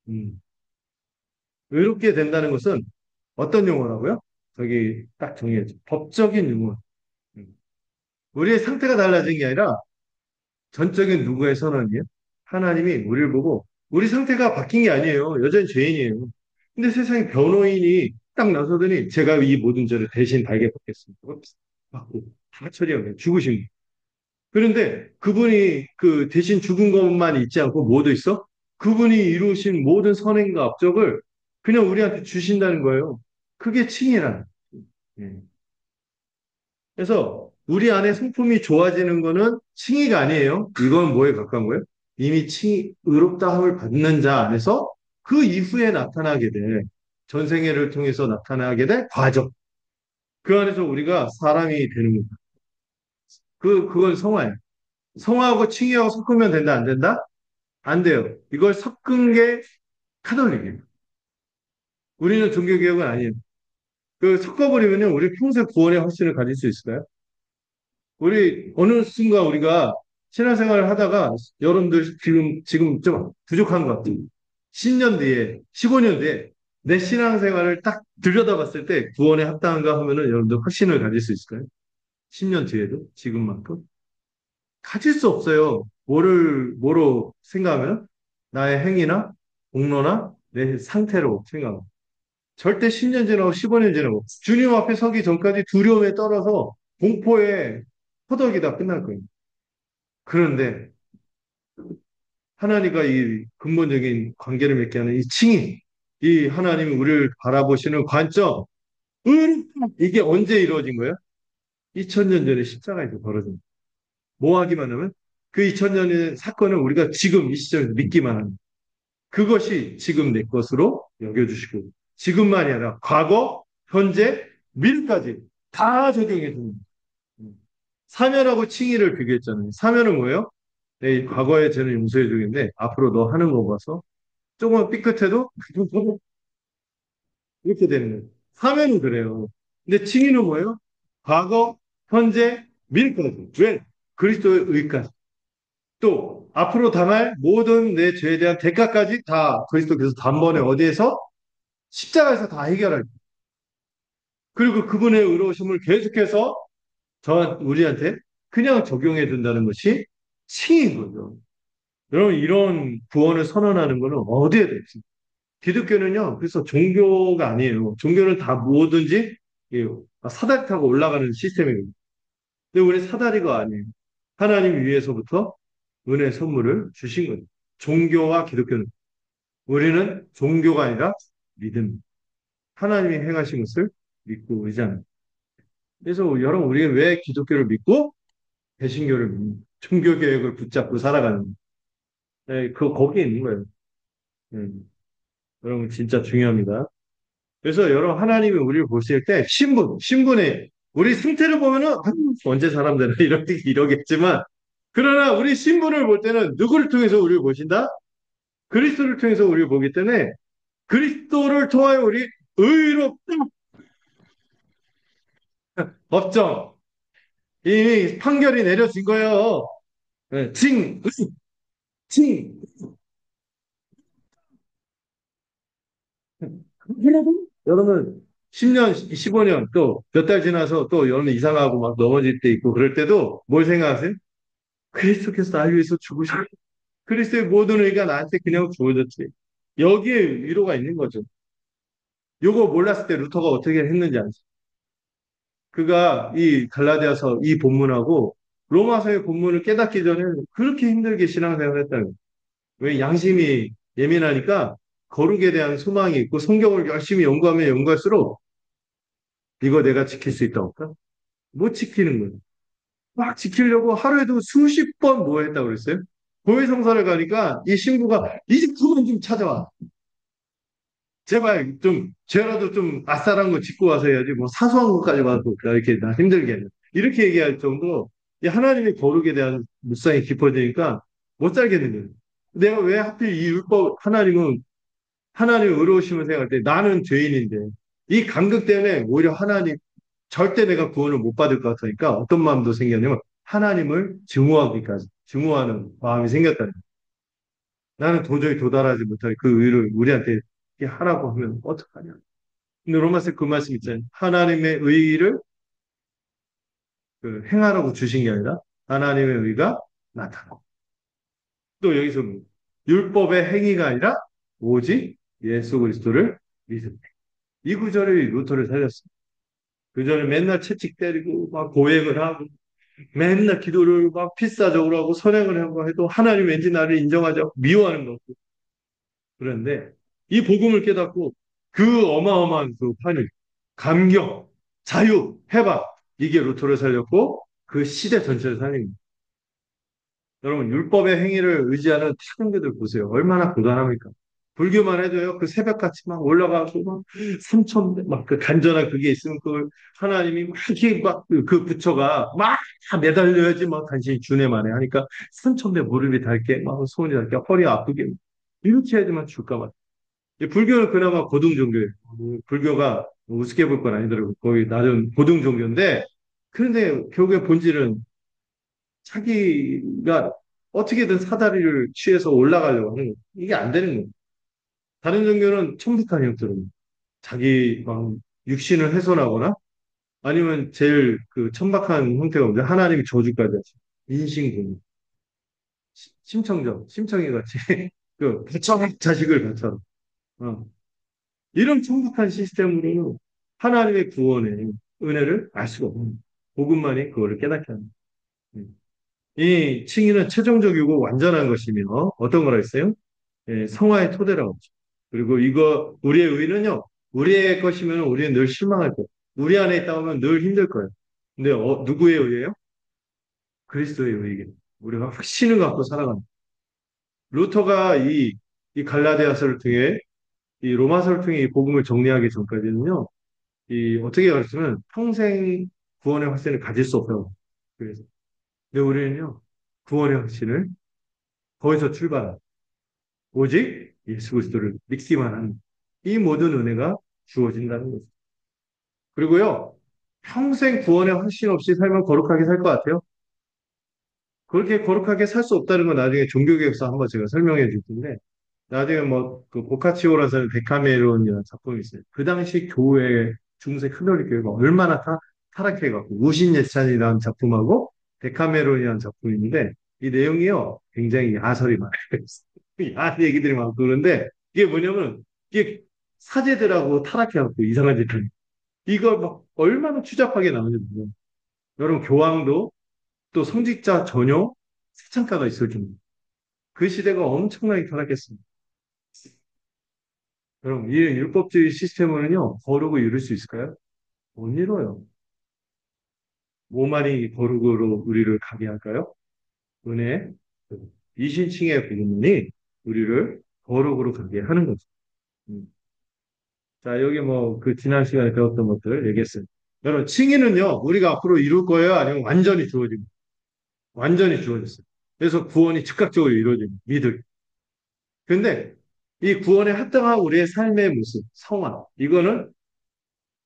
음. 의롭게 된다는 것은 어떤 용어라고요? 저기 딱 정리해줘. 법적인 용어. 음. 우리의 상태가 달라진 게 아니라 전적인 누구의 선언이에요? 하나님이 우리를 보고 우리 상태가 바뀐 게 아니에요. 여전히 죄인이에요. 근데 세상에 변호인이 딱 나서더니 제가 이 모든 죄를 대신 달게 받겠습니다. 받고 다 처리하고 죽으신 거예요. 그런데 그분이 그 대신 죽은 것만 있지 않고 뭐도 있어? 그분이 이루신 모든 선행과 업적을 그냥 우리한테 주신다는 거예요. 그게 칭이란. 예. 그래서 우리 안에 성품이 좋아지는 거는 칭의가 아니에요. 이건 뭐에 가까운 거예요? 이미 의롭다함을 받는 자 안에서 그 이후에 나타나게 될 전생애를 통해서 나타나게 될 과정. 그 안에서 우리가 사람이 되는 겁니다. 그건 성화예요. 성화하고 칭의하고 섞으면 된다, 안 된다? 안 돼요. 이걸 섞은 게 카톨릭이에요. 우리는 종교개혁은 아니에요. 그 섞어버리면 우리 평생 구원의 확신을 가질 수 있을까요? 우리 어느 순간 우리가 신앙생활을 하다가 여러분들 지금 좀 부족한 것 같아요. 10년 뒤에, 15년 뒤에 내 신앙생활을 딱 들여다봤을 때 구원에 합당한가 하면은 여러분들 확신을 가질 수 있을까요? 10년 뒤에도 지금만큼 가질 수 없어요. 뭐로 생각하면 나의 행위나 공로나 내 상태로 생각하면 절대 10년 지나고 15년 지나고 주님 앞에 서기 전까지 두려움에 떨어서 공포에 허덕이다 끝날 거예요. 그런데 하나님과 이 근본적인 관계를 맺게 하는 이 칭의, 이 하나님이 우리를 바라보시는 관점, 이게 언제 이루어진 거예요? 2000년 전에 십자가에서 벌어진 거예요. 뭐 하기만 하면 그 2000년의 사건을 우리가 지금 이 시점에서 믿기만 하는 그것이 지금 내 것으로 여겨주시고 지금만이 아니라 과거, 현재, 미래까지 다 적용해 주는 거예요. 사면하고 칭의를 비교했잖아요. 사면은 뭐예요? 내 과거에 죄는 용서해 주겠는데 앞으로 너 하는 거 봐서 조금만 삐끗해도 이렇게 되는 거예요. 사면은 그래요. 근데 칭의는 뭐예요? 과거, 현재, 미래까지. 왜? 그리스도의 의까지. 또 앞으로 당할 모든 내 죄에 대한 대가까지 다 그리스도께서 단번에 어디에서 십자가에서 다 해결할. 그리고 그분의 의로우심을 계속해서 우리한테 그냥 적용해 준다는 것이 칭인 거죠. 여러분 이런 구원을 선언하는 것은 어디에도 없습니다. 기독교는요. 그래서 종교가 아니에요. 종교는 다 뭐든지 예, 사다리 타고 올라가는 시스템이거든요. 근데 우리 사다리가 아니에요. 하나님 위에서부터 은혜 선물을 주신 거예요. 종교와 기독교는 우리는 종교가 아니라 믿음. 하나님이 행하신 것을 믿고 의지하는. 그래서 여러분 우리가 왜 기독교를 믿고 개신교를 믿는 종교 개혁을 붙잡고 살아가는 네, 그 거기에 있는 거예요. 여러분 진짜 중요합니다. 그래서 여러분 하나님이 우리를 보실 때 신분의 우리 상태를 보면은 언제 사람 되나 이러겠지만 그러나 우리 신분을 볼 때는 누구를 통해서 우리를 보신다? 그리스도를 통해서 우리를 보기 때문에 그리스도를 통하여 우리 의롭다 법정 이미 판결이 내려진 거예요. 네, 징. 여러분 10년, 15년 또 몇 달 지나서 또 여러분 이상하고 막 넘어질 때 있고 그럴 때도 뭘 생각하세요? 그리스도께서 나를 위해서 죽으셨 그리스도의 모든 의가 나한테 그냥 주어졌지. 여기에 위로가 있는 거죠. 요거 몰랐을 때 루터가 어떻게 했는지 아시죠? 그가 이 갈라디아서 이 본문하고 로마서의 본문을 깨닫기 전에 그렇게 힘들게 신앙생활을 했다는 거예요. 왜 양심이 예민하니까 거룩에 대한 소망이 있고 성경을 열심히 연구하면 연구할수록 이거 내가 지킬 수 있다고 할까? 못 지키는 거예요. 막 지키려고 하루에도 수십 번 뭐 했다고 그랬어요? 고해성사를 가니까 이 신부가 이제 그만 좀 찾아와. 제발 좀 죄라도 좀 아싸란 거 짚고 와서 해야지 뭐 사소한 것까지 와서 이렇게 나 힘들게 하는 이렇게 얘기할 정도 이 하나님의 거룩에 대한 묵상이 깊어지니까 못 살겠는 거예요. 내가 왜 하필 이 율법 하나님은 하나님의 의로우심을 생각할 때 나는 죄인인데 이 감격 때문에 오히려 하나님 절대 내가 구원을 못 받을 것 같으니까 어떤 마음도 생겼냐면 하나님을 증오하기까지 증오하는 마음이 생겼다는 거예요. 나는 도저히 도달하지 못할 그 의를 우리한테 이렇게 하라고 하면 어떡하냐. 근데 로마서 그 말씀 있잖아요. 하나님의 의를 그 행하라고 주신 게 아니라 하나님의 의가 나타나고 또 여기서 율법의 행위가 아니라 오직 예수 그리스도를 믿음. 이 구절이 루터를 살렸어요. 그 전에 맨날 채찍 때리고 막 고행을 하고 맨날 기도를 막 필사적으로 하고 선행을 하고 해도 하나님 왠지 나를 인정하지 않고 미워하는 거고 그런데 이 복음을 깨닫고 그 어마어마한 그 판을 감격, 자유, 해방 이게 루터를 살렸고 그 시대 전체를 살린 거예요. 여러분 율법의 행위를 의지하는 태근교들 보세요. 얼마나 고단합니까? 불교만 해도요. 그 새벽같이 막 올라가고 막 삼천배 막 그 간절한 그게 있으면 그 하나님이 막 이렇게 막 그 부처가 막 매달려야지 막 간신히 준회만에 하니까 삼천배 무릎이 닳게 막 손이 닳게 허리 아프게 이렇게 해야지만 줄까 봐. 불교는 그나마 고등 종교예요. 불교가 우습게 볼 건 아니더라고요. 거의 낮은 고등 종교인데 그런데 결국에 본질은 자기가 어떻게든 사다리를 취해서 올라가려고 하는 거예요. 이게 안 되는 거예요. 다른 종교는 천북한 형태로 자기 막 육신을 훼손하거나 아니면 제일 그 천박한 형태가 뭐죠? 하나님이 저주까지 하죠. 인신공격, 심청이 같이 그 자식을 바쳐. 어. 이런 천박한 시스템으로 하나님의 구원의 은혜를 알 수가 없는 복음만이 그거를 깨닫게 합니다. 이 칭의는 최종적이고 완전한 것이며 어떤 거라 했어요? 예, 성화의 토대라고 하죠. 그리고 이거 우리의 의는요. 우리의 것이면 우리는 늘 실망할 거예요. 우리 안에 있다 보면 늘 힘들 거예요. 근데 누구의 의예요? 그리스도의 의에게 우리가 확신을 갖고 살아가는. 루터가 이 갈라디아서를 통해 이 로마서를 통해 이 복음을 정리하기 전까지는요. 이 어떻게 가르치면 평생 구원의 확신을 가질 수 없다고. 그래서 근데 우리는요. 구원의 확신을 거기서 출발한 오직 예수 그리스도를 믿기만 하는 이 모든 은혜가 주어진다는 거죠. 그리고요. 평생 구원의 확신 없이 살면 거룩하게 살 것 같아요. 그렇게 거룩하게 살 수 없다는 건 나중에 종교개혁서 한번 제가 설명해 줄 텐데 나중에 뭐, 그 보카치오라는 사람 데카메론이라는 작품이 있어요. 그 당시 교회, 중세 카톨릭 교회가 얼마나 타락해갖고, 우신예찬이라는 작품하고 데카메론이라는 작품인데, 이 내용이요, 굉장히 야설이 많아요. 야한 얘기들이 많고 그런데, 이게 뭐냐면, 이게 사제들하고 타락해갖고 이상한 짓 하는, 이걸 막 얼마나 추잡하게 나오는지 모르요 여러분, 교황도 또 성직자 전용 세창가가 있을 정도. 그 시대가 엄청나게 타락했습니다. 그럼 이 율법주의 시스템으로는요, 거룩을 이룰 수 있을까요? 못 이뤄요. 뭐만이 거룩으로 우리를 가게 할까요? 은혜, 이신칭의 부분이 우리를 거룩으로 가게 하는 거죠. 음. 자, 여기 뭐, 그 지난 시간에 배웠던 것들 얘기했어요. 여러분, 칭의는요, 우리가 앞으로 이룰 거예요? 아니면 완전히 주어집니다. 완전히 주어졌어요. 그래서 구원이 즉각적으로 이루어집니다. 믿을. 근데 이 구원에 합당한 우리의 삶의 모습, 성화, 이거는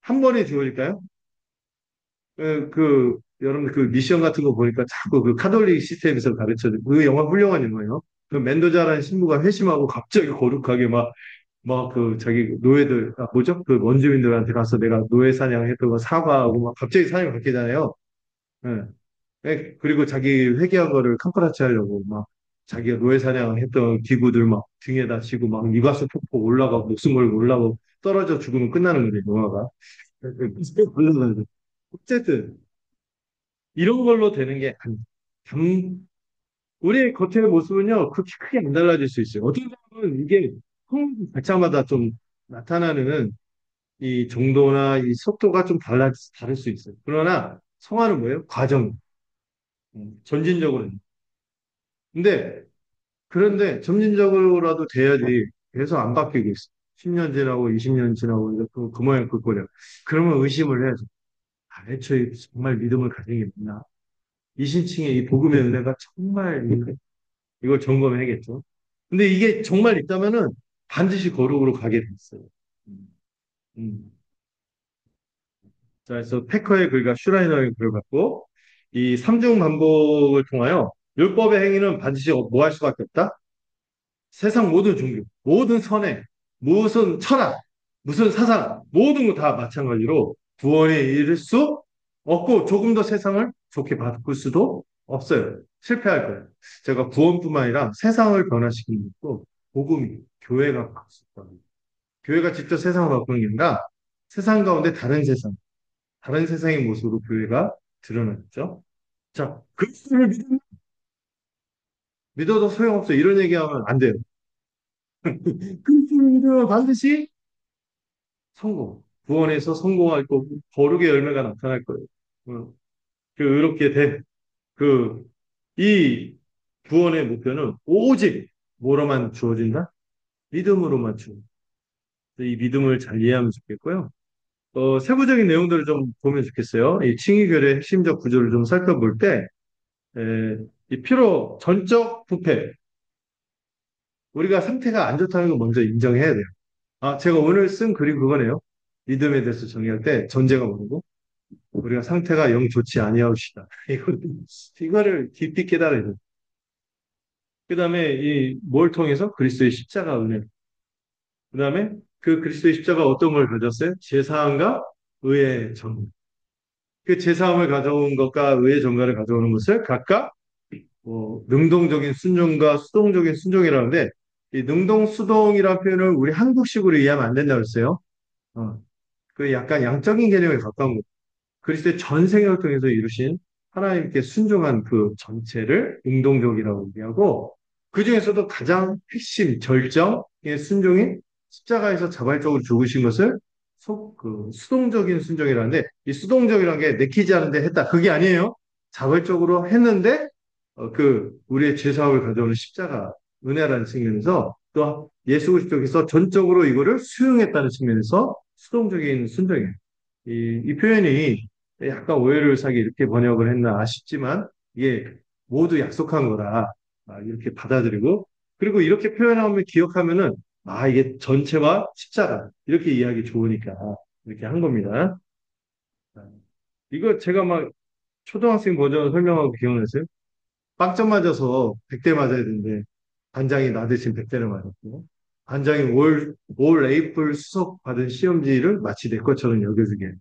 한 번에 주어질까요? 여러분, 그 미션 같은 거 보니까 자꾸 그 카톨릭 시스템에서 가르쳐줘. 그 영화 훌륭한 영화예요. 그 멘도자라는 신부가 회심하고 갑자기 거룩하게 그 자기 노예들, 뭐죠? 그 원주민들한테 가서 내가 노예 사냥했던 거 사과하고 막 갑자기 사냥을 바뀌잖아요. 예. 그리고 자기 회개한 거를 캄프라치 하려고 막 자기가 노예 사냥했던 기구들 막 등에다 지고 막 이과수 폭포 올라가고 목숨 걸고 올라가고 떨어져 죽으면 끝나는 거죠, 영화가. 물론 어쨌든 이런 걸로 되는 게 우리의 겉의 모습은요, 그렇게 크게 안 달라질 수 있어요. 어떤 사람은 이게 각자마다 좀 나타나는 이 정도나 이 속도가 좀 다를 수 있어요. 그러나 성화는 뭐예요? 과정, 점진적으로. 그런데 점진적으로라도 돼야지 계속 안 바뀌고 있어. 10년 지나고 20년 지나고 이제 그 모양 그 꼴이야. 그러면 의심을 해야죠. 애초에 정말 믿음을 가진 게 있나? 이신칭의 이 복음의 은혜가 정말 이걸 점검해야겠죠. 근데 이게 정말 있다면은 반드시 거룩으로 가게 돼 있어요. 음, 음. 자, 그래서 패커의 글과 슈라이너의 글을 갖고 이 삼중 반복을 통하여 율법의 행위는 반드시 뭐 할 수밖에 없다? 세상 모든 종교, 모든 선행, 무슨 철학, 무슨 사상, 모든 거 다 마찬가지로 구원에 이를 수 없고 조금 더 세상을 좋게 바꿀 수도 없어요. 실패할 거예요. 제가 구원뿐만 아니라 세상을 변화시키는 것도 복음이 교회가 바꿀 수 있다. 교회가 직접 세상을 바꾸는 게 아니라 세상 가운데 다른 세상, 다른 세상의 모습으로 교회가 드러나죠. 자, 그리스도를 믿어도 소용없어. 이런 얘기하면 안 돼요. 그리스도를 믿으면 반드시 성공. 구원에서 성공할 거고, 거룩의 열매가 나타날 거예요. 어, 이렇게 그, 이 구원의 목표는 오직 뭐로만 주어진다? 믿음으로만 주어진다. 이 믿음을 잘 이해하면 좋겠고요. 세부적인 내용들을 좀 보면 좋겠어요. 이 칭의결의 핵심적 구조를 좀 살펴볼 때, 이 피로 전적 부패. 우리가 상태가 안 좋다는 거 먼저 인정해야 돼요. 아, 제가 오늘 쓴 글이 그거네요. 믿음에 대해서 정의할 때 전제가 뭐고? 우리가 상태가 영 좋지 아니하시다. 이거를 깊이 깨달아야 돼요. 그 다음에 뭘 통해서? 그리스도의 십자가 은혜. 그 다음에 그 그리스도의 십자가 어떤 걸 가졌어요? 제사함과 의의 전. 그 제사함을 가져온 것과 의의 전가를 가져오는 것을 각각 능동적인 순종과 수동적인 순종이라는데 이 능동 수동이라는 표현을 우리 한국식으로 이해하면 안 된다고 했어요. 그 약간 양적인 개념에 가까운 거. 그리스도의 전생을 통해서 이루신 하나님께 순종한 그 전체를 능동적이라고 얘기하고, 그 중에서도 가장 핵심, 절정의 순종이 십자가에서 자발적으로 죽으신 것을 수동적인 순종이라는데, 이 수동적이라는 게 내키지 않은데 했다. 그게 아니에요. 자발적으로 했는데, 우리의 죄사함을 가져오는 십자가, 은혜라는 측면에서 또 예수 그리스도께서 전적으로 이거를 수용했다는 측면에서 수동적인 순종이에요. 이 표현이 약간 오해를 사기 이렇게 번역을 했나 아쉽지만 이게 모두 약속한 거라 이렇게 받아들이고 그리고 이렇게 표현하면 기억하면은 이게 전체와 십자가 이렇게 이해하기 좋으니까 이렇게 한 겁니다. 이거 제가 막 초등학생 버전 설명하고 기억나세요? 빵점 맞아서 100대 맞아야 되는데 반장이 나 대신 100대를 맞았고 반장이 올 에이플 수석 받은 시험지를 마치 내 것처럼 여겨주게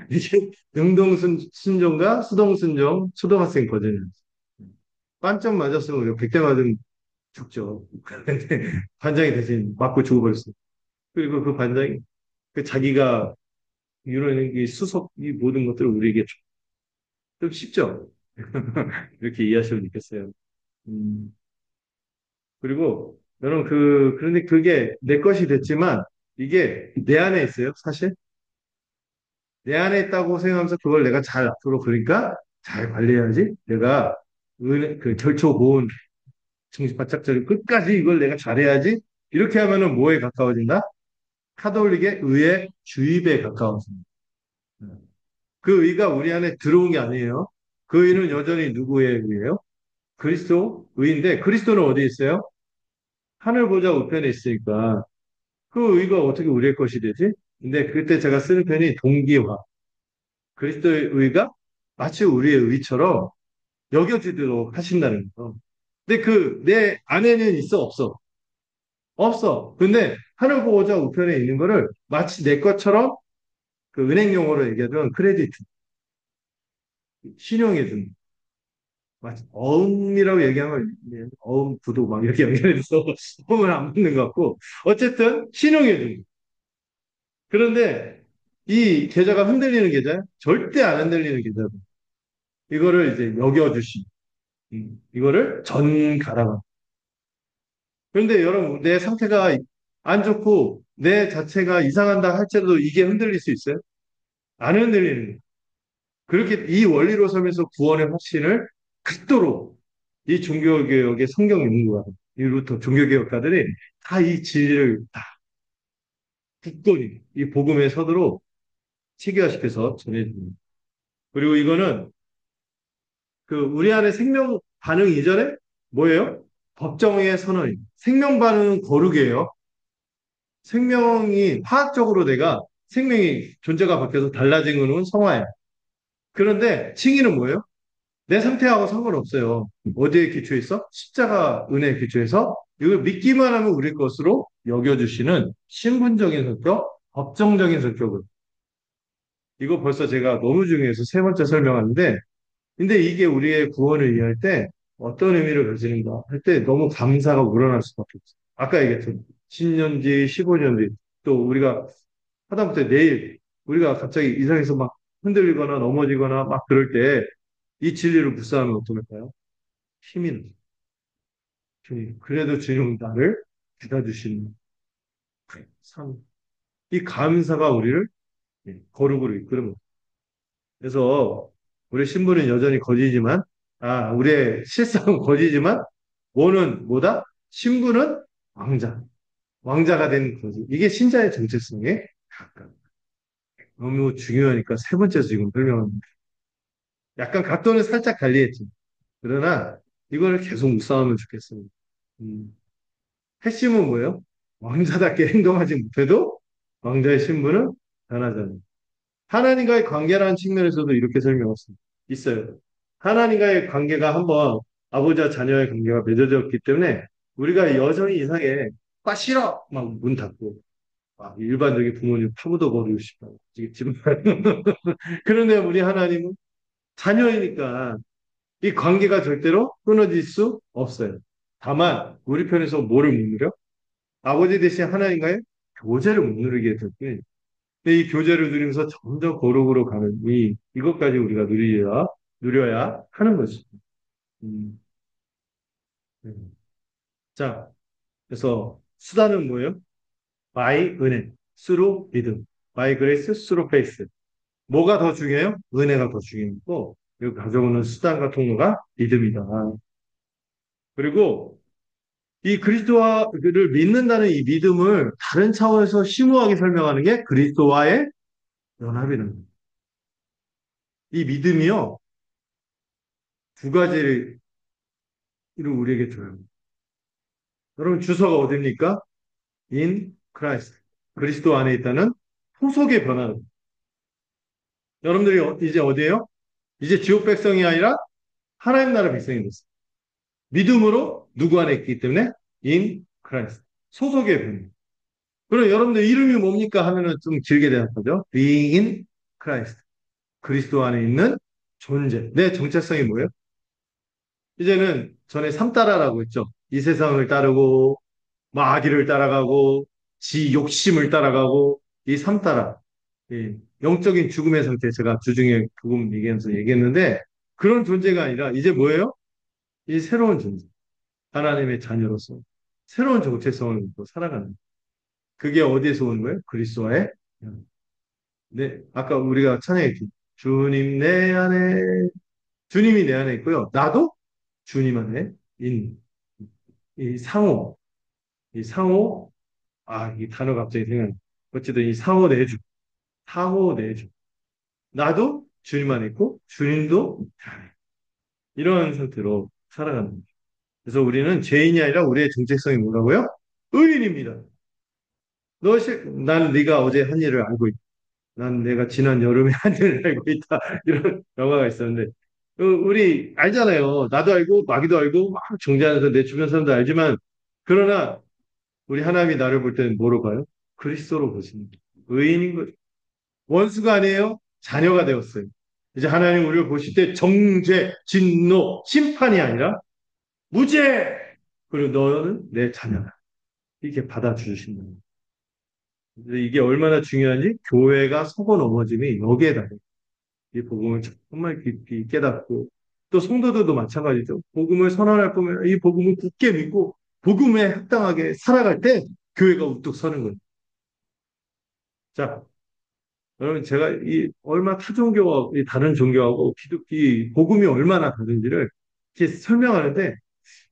이게 능동순종과 수동순종, 초등학생 버전이었어요. 반점 맞았으면 우리가 100대 맞으면 죽죠. 근데 반장이 대신 맞고 죽어버렸어요. 그리고 그 반장이 자기가 이루는 이 수석, 이 모든 것들을 우리에게 좀 쉽죠? 이렇게 이해하시면 좋겠어요. 음, 그리고 여러분 그런데 그게 내 것이 됐지만 이게 내 안에 있어요, 사실. 내 안에 있다고 생각하면서 그걸 내가 잘 앞으로 그러니까 잘 관리해야지. 내가 절초 고운 정신 바짝 차리고 끝까지 이걸 내가 잘해야지. 이렇게 하면은 뭐에 가까워진다? 카톨릭의 의의 주입에 가까워집니다. 그 의가 우리 안에 들어온 게 아니에요. 그 의는 여전히 누구의 의예요? 그리스도 의인데 그리스도는 어디 있어요? 하늘 보좌 우편에 있으니까 그 의가 어떻게 우리의 것이 되지? 근데 그때 제가 쓰는 편이 동기화. 그리스도의 의가 마치 우리의 의처럼 여겨지도록 하신다는 거. 근데 내 안에는 있어, 없어? 없어. 근데 하늘 보호자 우편에 있는 거를 마치 내 것처럼 그 은행 용어로 얘기하면 크레디트, 신용해 준. 마치 어음이라고 얘기하면 어음 부도 막 이렇게 연결해서 어음을 안 붙는 것 같고 어쨌든 신용해 준. 그런데 이 계좌가 흔들리는 계좌 절대 안 흔들리는 계좌. 이거를 이제 여겨주신. 이거를 전가라고. 그런데 여러분, 내 상태가 안 좋고 내 자체가 이상한다 할지라도 이게 흔들릴 수 있어요? 안 흔들리는 거예요. 그렇게 이 원리로 서면서 구원의 확신을 극도로 이 종교개혁의 성경 연구가, 이 루터 종교개혁가들이 다 이 진리를 다 굳건히 이 복음의 서두로 체계화시켜서 전해줍니다. 그리고 이거는 우리 안에 생명 반응 이전에 뭐예요? 법정의 선언이. 생명 반응은 거룩이에요. 생명이 화학적으로 내가 생명이 존재가 바뀌어서 달라진 거는 성화예요. 그런데 칭의는 뭐예요? 내 상태하고 상관없어요. 어디에 기초해서? 십자가 은혜에 기초해서 이걸 믿기만 하면 우리 것으로 여겨주시는 신분적인 성격, 법정적인 성격을. 이거 벌써 제가 너무 중요해서 세 번째 설명하는데, 근데 이게 우리의 구원을 이해할 때 어떤 의미를 가지는가 할 때 너무 감사가 우러날 수밖에 없어요. 아까 얘기했죠. 10년 뒤, 15년 뒤, 또 우리가 하다못해 내일 우리가 갑자기 이상해서 막 흔들리거나 넘어지거나 막 그럴 때 이 진리를 묵상하면 어떨까요? 힘이 나죠. 그래도 주님 나를 받아주시는 삶. 이 감사가 우리를 거룩으로 이끌어요. 그래서 우리 신부는 여전히 거지지만, 우리의 실상은 거지지만, 뭐는 뭐다? 신부는 왕자. 왕자가 된 거지. 이게 신자의 정체성에 가까워. 너무 중요하니까 세 번째 지금 설명합니다. 약간 각도는 살짝 달리했지. 그러나 이걸 계속 묵상하면 좋겠습니다. 음, 핵심은 뭐예요? 왕자답게 행동하지 못해도 왕자의 신분은 변하잖아요. 하나님과의 관계라는 측면에서도 이렇게 설명할 수 있어요. 하나님과의 관계가 한번 아버지와 자녀의 관계가 맺어졌기 때문에 우리가 여전히 이상하게 싫어! 막 문 닫고 일반적인 부모님 파묻어 버리고 싶다고 지금 그런데 우리 하나님은 자녀이니까 이 관계가 절대로 끊어질 수 없어요. 다만 우리 편에서 뭐를 못 누려? 아버지 대신 하나님과의 교제를 못 누리게 될 뿐이에요. 근데 이 교제를 누리면서 점점 거룩으로 가는 이것까지 우리가 누려야 하는 것이죠. 음, 음. 자, 그래서 수단은 뭐예요? by 은혜, through 믿음, by grace, through faith. 뭐가 더 중요해요? 은혜가 더 중요하고, 그 가져오는 수단과 통로가 믿음이다. 그리고 이 그리스도를 믿는다는 이 믿음을 다른 차원에서 심오하게 설명하는 게 그리스도와의 연합이라는 거예요. 이 믿음이요, 두 가지를 우리에게 줘요. 여러분, 주소가 어딥니까? In Christ. 그리스도 안에 있다는 소속의 변화는. 여러분들이 이제 어디에요? 이제 지옥 백성이 아니라 하나님 나라 백성이 됐어요. 믿음으로 누구 안에 있기 때문에 in Christ. 소속의 변화. 그럼 여러분들 이름이 뭡니까 하면은 좀 길게 대답하죠. being in Christ. 그리스도 안에 있는 존재. 내 정체성이 뭐예요? 이제는 전에 삼따라라고 했죠. 이 세상을 따르고 마귀를 따라가고 지 욕심을 따라가고 이 삼따라. 이 영적인 죽음의 상태 제가 주중에 복음 얘기하면서 얘기했는데 그런 존재가 아니라 이제 뭐예요? 이 새로운 존재. 하나님의 자녀로서 새로운 정체성을 갖고 살아가는. 그게 어디에서 오는 거예요? 그리스도와의 네, 아까 우리가 찬양했죠. 주님 내 안에 주님이 내 안에 있고요. 나도 주님 안에 있는 이 상호, 이 상호, 이 단어 갑자기 생각나. 어쨌든 이 상호 내주, 상호 내주. 나도 주님 안에 있고 주님도 내 안에 있고. 이런 상태로 살아가는 거죠. 그래서 우리는 죄인이 아니라 우리의 정체성이 뭐라고요? 의인입니다. 난 네가 어제 한 일을 알고 있다. 난 내가 지난 여름에 한 일을 알고 있다. 이런 영화가 있었는데 우리 알잖아요. 나도 알고 마귀도 알고 막 정죄하면서 내 주변 사람도 알지만 그러나 우리 하나님이 나를 볼 때는 뭐로 봐요? 그리스도로 보십니다. 의인인 거죠. 원수가 아니에요. 자녀가 되었어요. 이제 하나님 우리를 보실 때 정죄, 진노, 심판이 아니라 무죄! 그리고 너는 내 자녀다. 이렇게 받아주신다. 이게 얼마나 중요한지 교회가 서고 넘어짐이 여기에 달려요. 이 복음을 정말 깊이 깨닫고 또 성도들도 마찬가지죠. 복음을 선언할 거면 이 복음을 굳게 믿고 복음에 합당하게 살아갈 때 교회가 우뚝 서는 거예요. 자, 여러분 제가 이 얼마 타 종교와 이 다른 종교하고 이 복음이 얼마나 다른지를 이렇게 설명하는데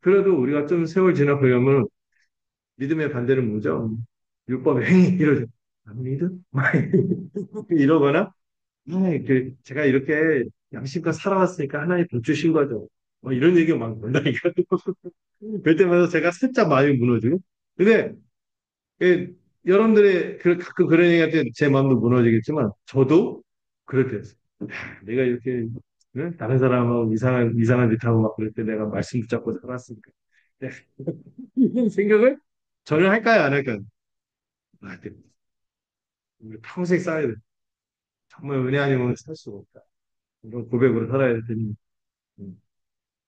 그래도 우리가 좀 세월 지나가려면 믿음의 반대는 뭐죠? 율법의 행위 이러죠. 안 믿음? 이러거나 제가 이렇게 양심껏 살아왔으니까 하나님 복 주신 거죠. 뭐 이런 얘기가 막 나니까. 그럴 때마다 제가 살짝 마음이 무너지고. 근데, 여러분들의 가끔 그런 얘기 할 때 제 마음도 무너지겠지만, 저도 그럴 때였어요. 내가 이렇게, 다른 사람하고 이상한 짓 하고 막 그럴 때 내가 말씀 붙잡고 살았으니까. 네. 이런 생각을 저는 할까요, 안 할까요? 아, 네. 우리 평생 쌓아야 돼. 정말 은혜 아니면 살 수가 없다. 이런 고백으로 살아야 되니.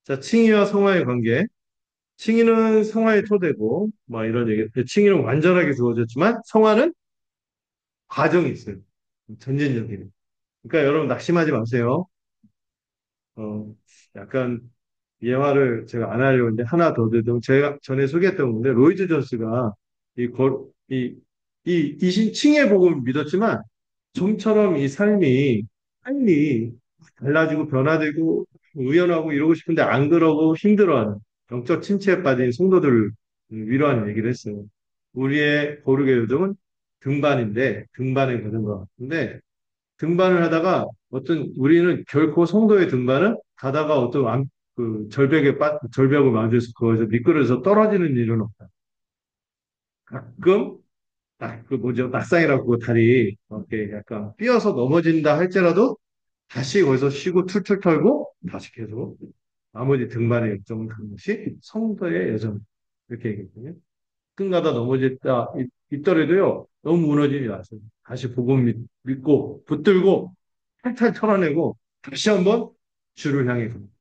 자, 칭의와 성화의 관계. 칭의는 성화의 토대고, 뭐 이런 얘기. 칭의는 완전하게 주어졌지만, 성화는 과정이 있어요. 전진적인. 그러니까 여러분 낙심하지 마세요. 어, 약간 예화를 제가 안 하려고 했는데 하나 더 드리면 제가 전에 소개했던 건데 로이드 존스가 칭의 복음을 믿었지만 좀처럼 이 삶이 빨리 달라지고 변화되고 의연하고 이러고 싶은데 안 그러고 힘들어하는 영적 침체에 빠진 성도들을 위로하는 얘기를 했어요. 우리의 거룩의 요정은 등반인데 등반에 가는 것 같은데 등반을 하다가 우리는 결코 성도의 등반은 가다가 절벽을 맞아서 거기서 미끄러져서 떨어지는 일은 없다. 가끔 낙상이라고 그거 다리 이렇게 약간 삐어서 넘어진다 할지라도 다시 거기서 쉬고 툴툴 털고 다시 계속 나머지 등반의 열정을 하는 것이 성도의 여정. 이렇게 얘기했거든요. 가끔가다 있더라도요, 너무 무너지지 마세요. 다시 복음 믿고, 붙들고, 탈탈 털어내고, 다시 한번 주를 향해 갑니다.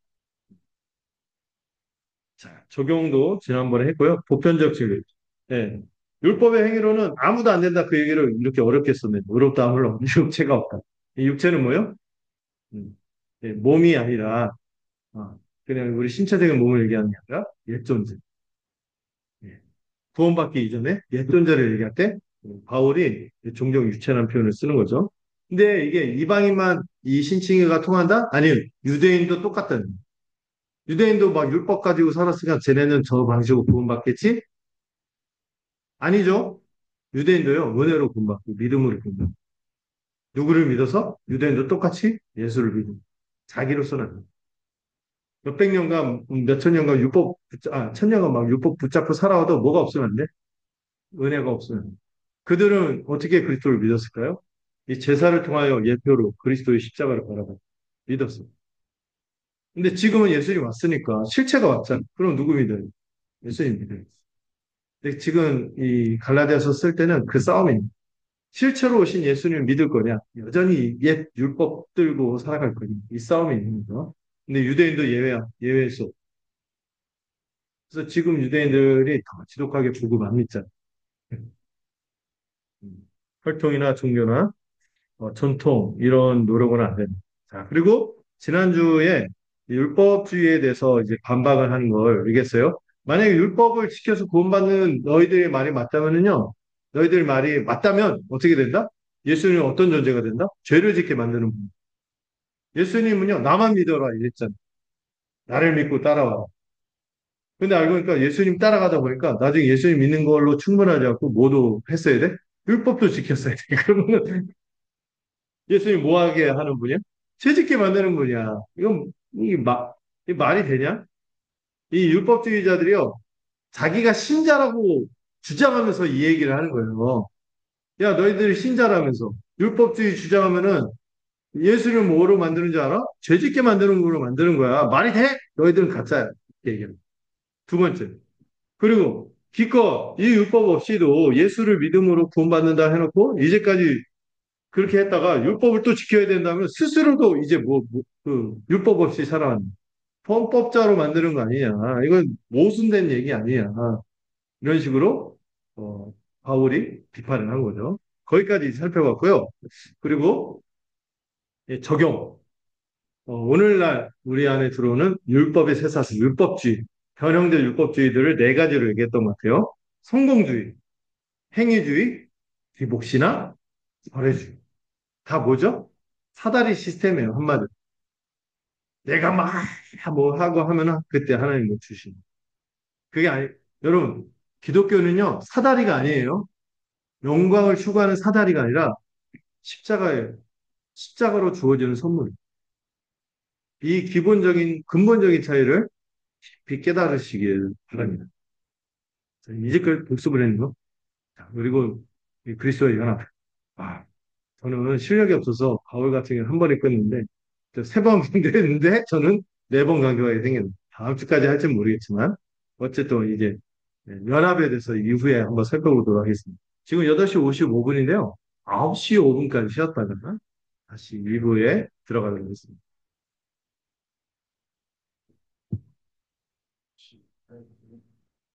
자, 적용도 지난번에 했고요. 보편적 진리. 네. 율법의 행위로는 아무도 안 된다 그 얘기를 이렇게 어렵게 썼네. 의롭다 함을 없는 육체가 없다. 이 육체는 뭐요? 예, 몸이 아니라 그냥 우리 신체적인 몸을 얘기하는 게 아니라 옛 존재. 예. 구원받기 이전에 옛 존재를 얘기할 때 바울이 종종 유체라는 표현을 쓰는 거죠. 근데 이게 이방인만 이 신칭의가 통한다? 아니요. 유대인도 똑같다는 거예요. 유대인도 막 율법 가지고 살았으니까 쟤네는 저 방식으로 구원받겠지? 아니죠. 유대인도요. 은혜로 구원받고 믿음으로 구원받고. 누구를 믿어서? 유대인도 똑같이 예수를 믿음. 자기로서는 몇백 년간, 몇천 년간 천 년간 막 율법 붙잡고 살아와도 뭐가 없으면 안 돼? 은혜가 없으면. 그들은 어떻게 그리스도를 믿었을까요? 이 제사를 통하여 예표로 그리스도의 십자가를 바라봐 믿었어. 근데 지금은 예수님 왔으니까 실체가 왔잖아. 그럼 누구 믿어요? 예수님 믿어요. 근데 지금 이 갈라디아서 쓸 때는 그 싸움입니다. 실체로 오신 예수님 믿을 거냐? 여전히 옛 율법 들고 살아갈 거냐? 이 싸움이 있는 거죠. 근데 유대인도 예외야. 예외수. 그래서 지금 유대인들이 더 지독하게 복음 안 믿잖아. 혈통이나 종교나 전통 이런 노력은 안 됩니다. 자, 그리고 지난주에 율법주의에 대해서 이제 반박을 하는 걸 얘기했어요. 만약에 율법을 지켜서 구원받는 너희들의 말이 맞다면은요, 너희들 말이 맞다면 어떻게 된다? 예수님은 어떤 존재가 된다? 죄를 짓게 만드는 분. 예수님은요, 나만 믿어라 이랬잖아요. 나를 믿고 따라와. 근데 알고 보니까 예수님 따라가다 보니까 나중에 예수님 믿는 걸로 충분하지 않고 뭐도 했어야 돼? 율법도 지켰어야 돼. 그러면 예수님 뭐 하게 하는 분이야? 죄짓게 만드는 분이야. 이 말이 되냐? 이 율법주의자들이요, 자기가 신자라고 주장하면서 이 얘기를 하는 거예요. 야, 너희들이 신자라면서. 율법주의 주장하면은 예수를 뭐로 만드는 줄 알아? 죄짓게 만드는 거로 만드는 거야. 말이 돼? 너희들은 가짜야. 이렇게 얘기해요. 두 번째. 그리고 기껏 이 율법 없이도 예수를 믿음으로 구원받는다 해놓고 이제까지 그렇게 했다가 율법을 또 지켜야 된다면 스스로도 이제 그 율법 없이 살아가는 헌법자로 만드는 거 아니냐. 이건 모순된 얘기 아니냐. 이런 식으로 어, 바울이 비판을 한 거죠. 거기까지 살펴봤고요. 그리고 적용. 오늘날 우리 안에 들어오는 율법의 쇠사슬, 율법주의, 변형된 율법주의들을 네 가지로 얘기했던 것 같아요. 성공주의, 행위주의, 기복신앙, 벌해주의. 다 뭐죠? 사다리 시스템이에요, 한마디로. 내가 막 뭐 하고 하면은 그때 하나님 못 주신. 그게 아니, 여러분, 기독교는요, 사다리가 아니에요. 영광을 추구하는 사다리가 아니라 십자가예요. 십자가로 주어지는 선물. 이 기본적인, 근본적인 차이를 깊이 깨달으시길 바랍니다. 자, 이제껏 복습을 했는 거. 자, 그리고 이 그리스도의 연합. 아, 저는 실력이 없어서 바울 같은 경우 한 번에 끝냈는데, 세 번 강조했는데, 저는 네 번 강조하게 생겼네요. 다음 주까지 할지는 모르겠지만, 어쨌든 이제 연합에 대해서 이후에 한번 살펴보도록 하겠습니다. 지금 8시 55분인데요. 9시 5분까지 쉬었다가 다시 2부에 들어가도록 하겠습니다.